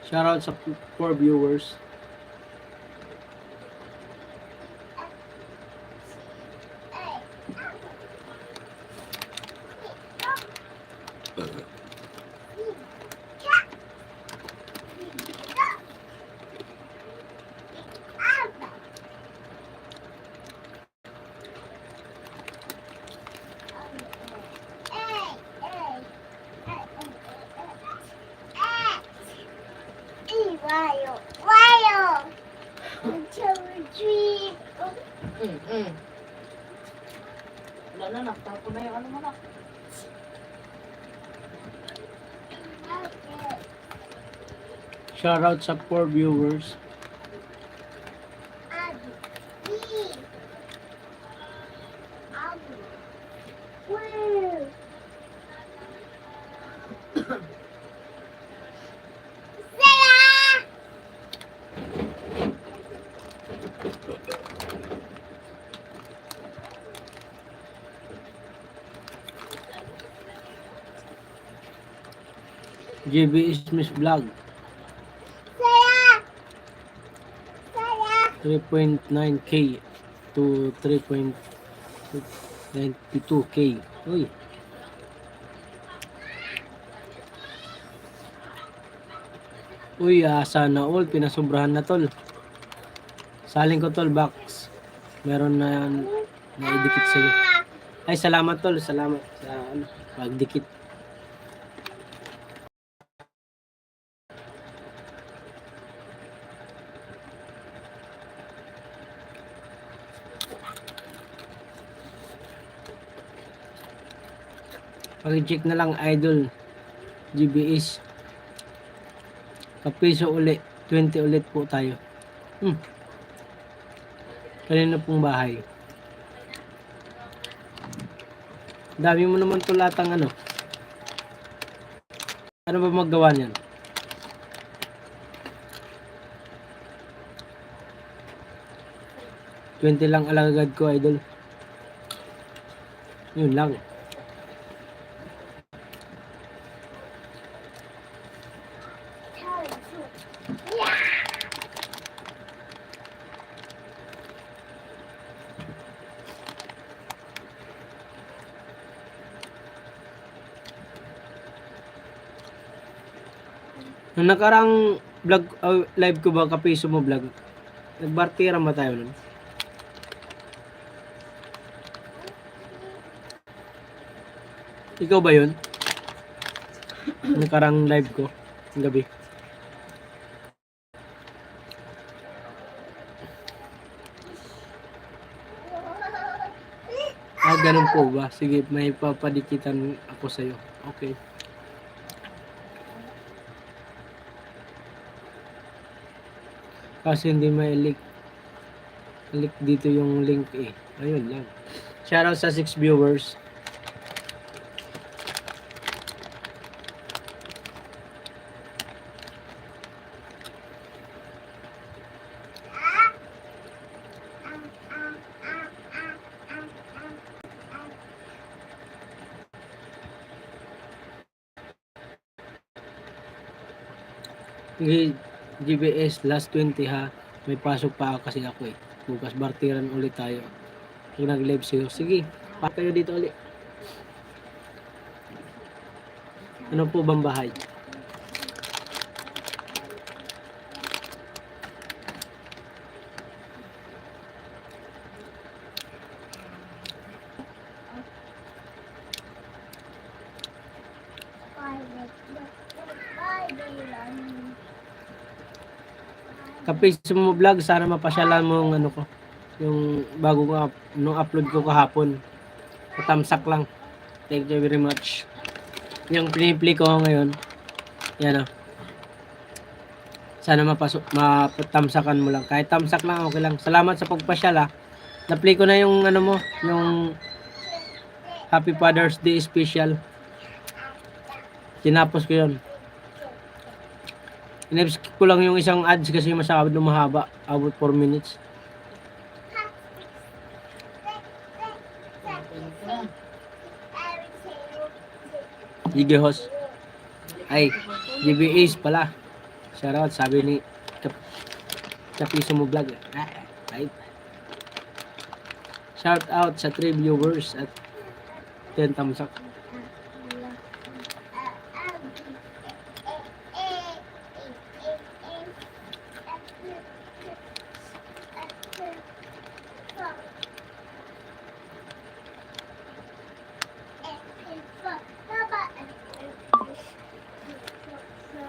[SPEAKER 3] Shoutout sa 4 viewers.
[SPEAKER 4] Wala na, nagtapo na yung ano mo na.
[SPEAKER 3] Shoutout sa 4 viewers. JB Smith Vlog. 3.9k to 3.92k. Uy. Uy, sana all pinasobrahan na tol. Saling ko tol box. Meron na naidikit sa'yo. Ay, salamat tol. Salamat sa pagdikit. Pag-check na lang idol. GBS. Kapiso uli. 20 ulit po tayo. Kanina pong bahay. Dami mo naman tulatang ano. Ano ba magawa niyan? $20 lang alagad ko idol. Yun lang. Nung nakarang vlog, live ko ba, kapiso mo vlog, nagbartira ba tayo nun? Ikaw ba yun? Nakarang live ko, ng gabi. Ganun po ba? Sige, may papadikitan ako sa'yo. Okay. Kasi hindi may link dito yung link eh. Ayun lang. Shoutout sa 6 viewers. GBS last 20 ha. May pasok pa kasi ako eh. Bukas bartiran ulit tayo. Kung nag-live sa'yo. Sige, pa kayo dito ulit. Ano po bang bahay? Kapiso mo vlog, sana mapasyalan mo yung ano ko. Yung bagong nung upload ko kahapon. Patamsak lang. Thank you very much. Yung play ko ngayon. Yan o. Sana mapatamsakan mo lang. Kahit tamsak lang, okay lang. Salamat sa pagpasyal ha. Na-play ko na yung ano mo. Yung Happy Father's Day special. Tinapos ko yun. In-skip ko lang yung isang ads kasi masyado mahaba. About 4 minutes. Sige host. Ay, GBAs pala. Shoutout, sabi ni Kapiso mo vlog. Right. Shout out sa 3 viewers at 10 thumbs up.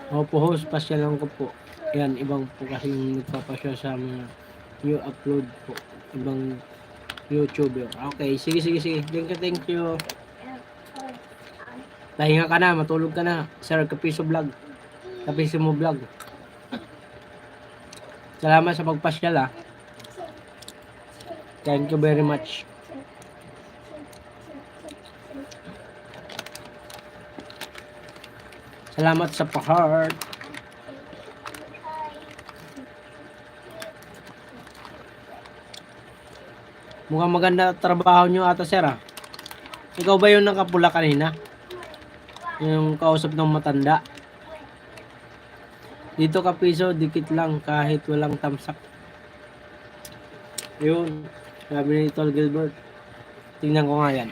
[SPEAKER 3] Opo host, pasyalan ko po. Yan, ibang po kasi yung nagpapasya sa mga new upload po. Ibang YouTuber. Okay, sige. Thank you. Pahinga ka na, matulog ka na. Sir, Kapiso vlog. Kapiso mo vlog. Salamat sa pagpasyal ha. Thank you very much. Salamat sa pa-heart. Mukhang maganda trabaho nyo ata, sir, ah. Ikaw ba yung nakapula kanina? Yung kausap ng matanda? Dito ka piso, dikit lang kahit walang tamsak. Yun, sabi ni Tol Gilbert. Tingnan ko nga yan.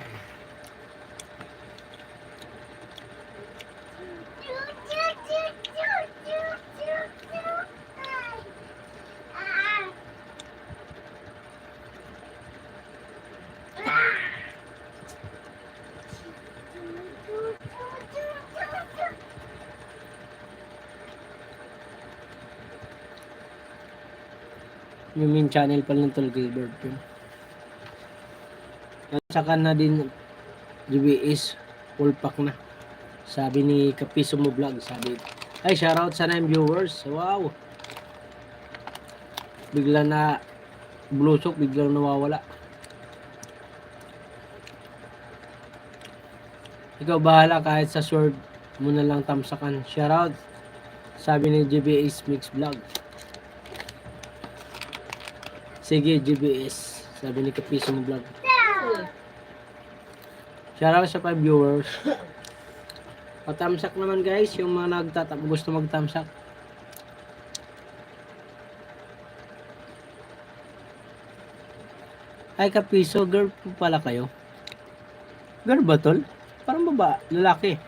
[SPEAKER 3] Yung main channel pala ng Tol Gilbert yun. At saka na din GBS full pack na. Sabi ni Kapiso mo vlog, sabi, ay shoutout sa 9 viewers. Wow. Bigla na blusok, biglang nawawala. Ikaw bahala kahit sa sword mo na lang tamsakan. Shoutout. Sabi ni GBS Mix Vlog. Sige, GBS. Sabi ni Kapiso mo vlog. Shoutout sa 5 viewers. Patamsak naman guys, yung mga gusto magtamsak. Ay, Kapiso, girl po pala kayo. Girl ba, tol? Parang baba, lalaki.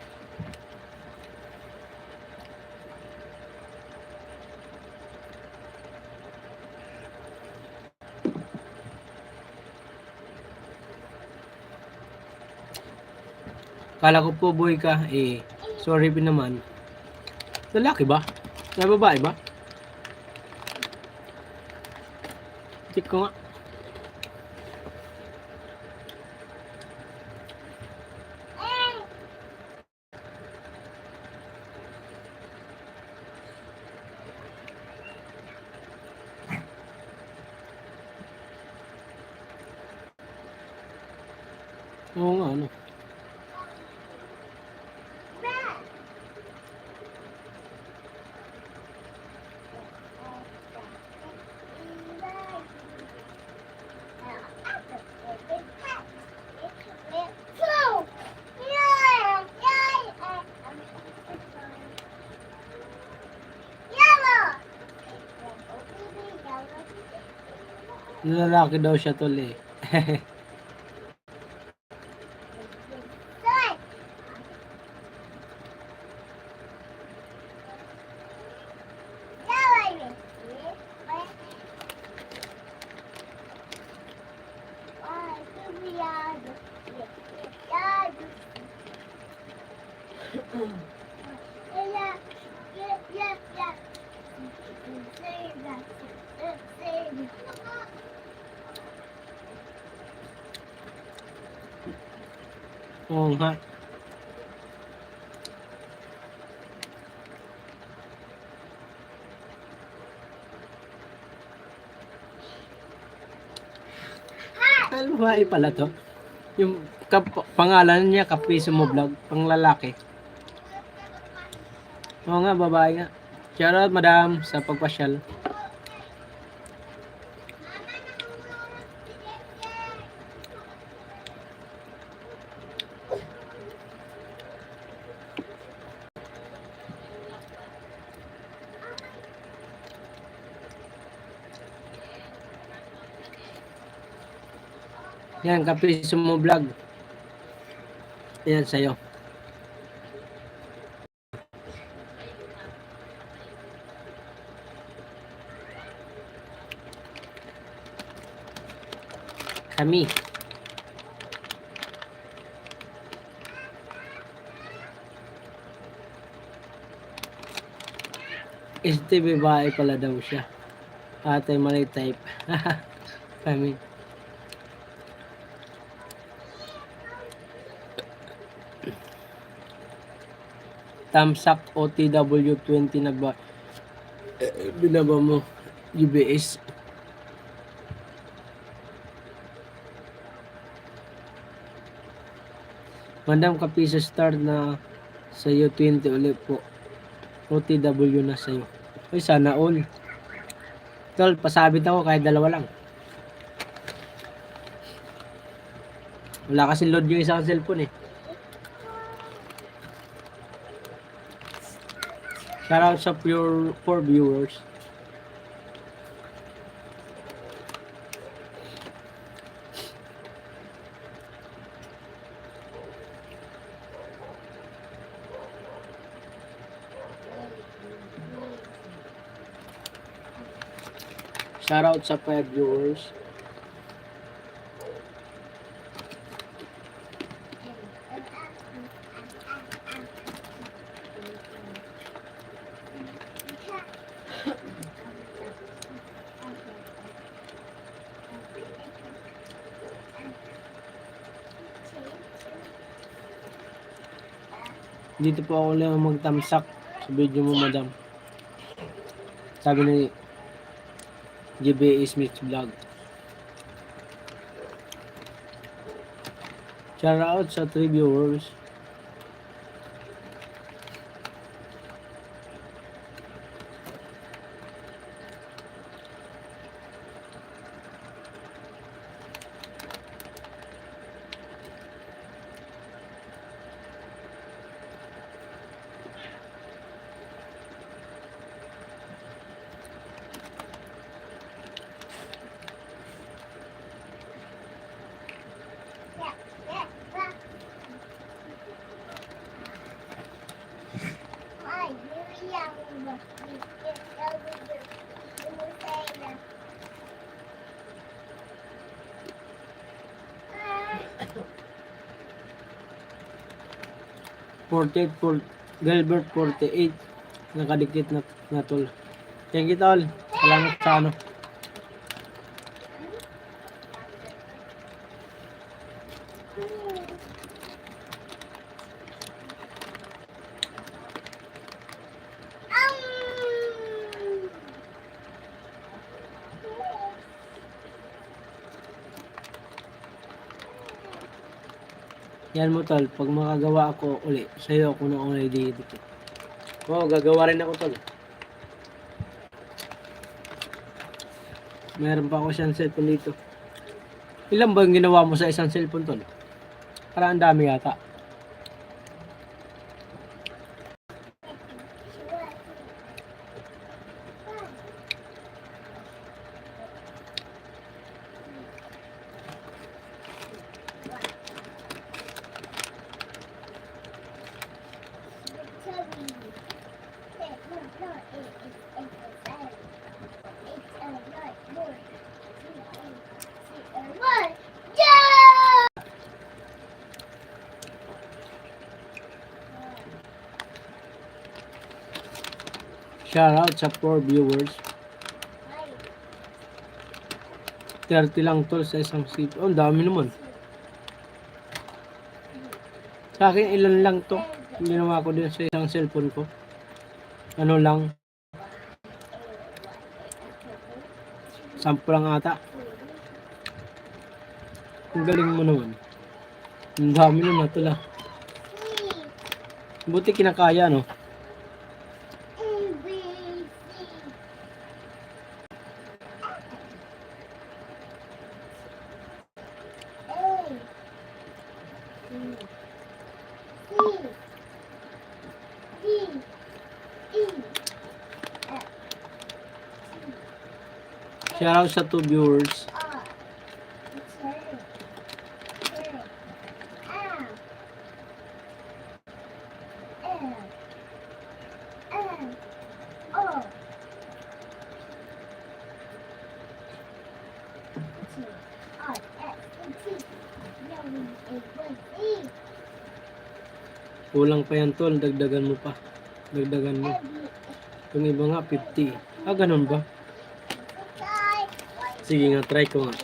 [SPEAKER 3] Kala ko po boy ka, eh, sorry pa naman. Lalaki ba? Na babae ba? Check ko nga. Oo nga, ano. Lalaki daw siya tol eh. Oo nga. Ano ba pala to? Yung pangalan niya, Kapiso mo vlog, pang lalaki. Oo nga, babae nga. Shoutout madam sa pagpasyal. Yan, Kapiso mo vlog. Yan sa'yo. Kami. Babae pala daw siya. Ate mali type. Kami. Tamsak OTW20 na ba? Binaba mo. UBS. Madam Kapiso star na Sa'yo 20 ulit po. OTW na sa'yo. Uy, sana all. Tol, pasabit ako kahit dalawa lang. Wala kasi load yung isang cellphone eh. Shoutout sa pure 4 viewers. Shoutout sa 5 viewers. Dito po ako lang magtamsak sa video mo, madam. Sabi ni GBA Smith Vlog. Shout out sa 3 viewers. Gilbert 48 nakadikit na tol. Thank you tol. Salamat sa ano. Yan mo tol, pag makagawa ako uli, sa'yo ako na uli dito. Oo, gagawa rin ako tol. Meron pa ako isang cellphone dito. Ilan ba yung ginawa mo sa isang cellphone tol? Parang ang dami yata. Shoutout sa 4 viewers. 30 lang tol sa isang seat. Oh, ang dami naman. Sa akin, ilan lang to. Ginawa ko din sa isang cellphone ko. Ano lang. 10 lang ata. Ang galing mo naman. Ang dami naman tol ah. Buti kinakaya no. Shoutout sa 2 viewers. Kulang pa yan tol, dagdagan mo pa. Dagdagan mo. Yung iba nga 50. Ah, ganun ba? Sige nga, try ko nga.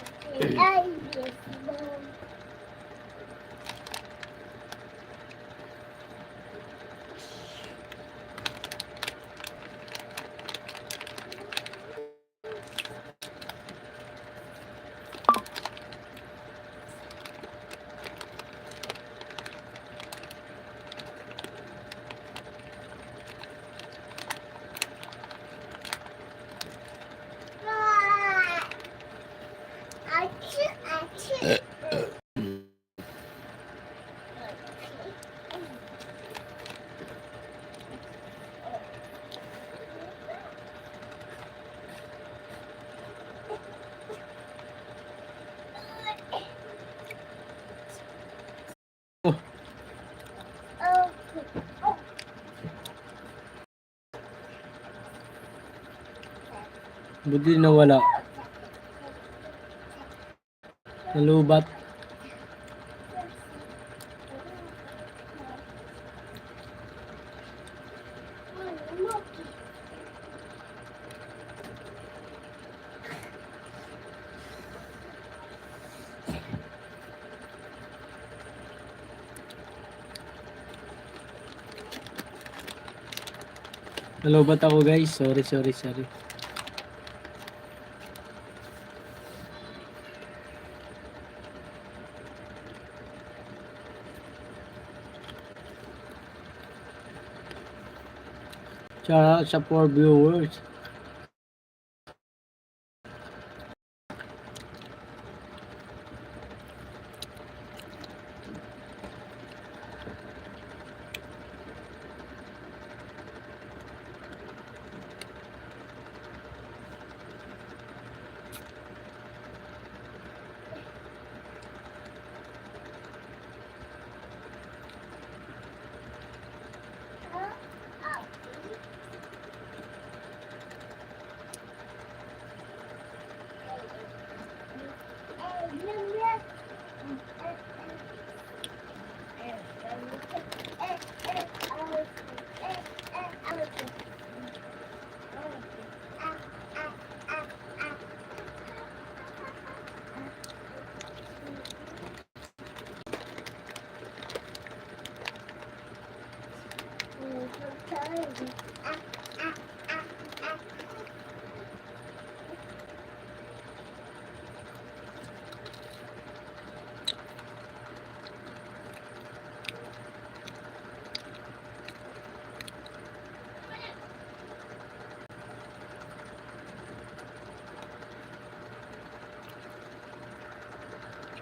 [SPEAKER 3] Buti nawala. Nalubat. Nalubat ako guys. Sorry. Shout out sa 4 viewers.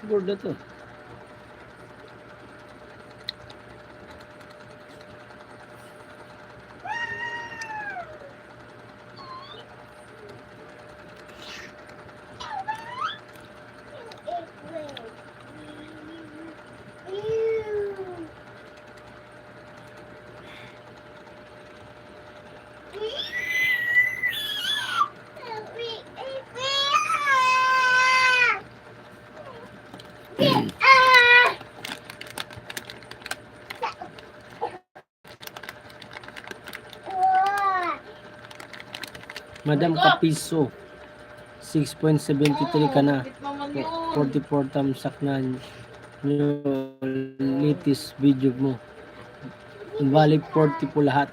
[SPEAKER 3] Board na to. Madam Kapiso, 6.73 ka na. 44 tamsak na yung latest video mo. Invalid 40 po lahat.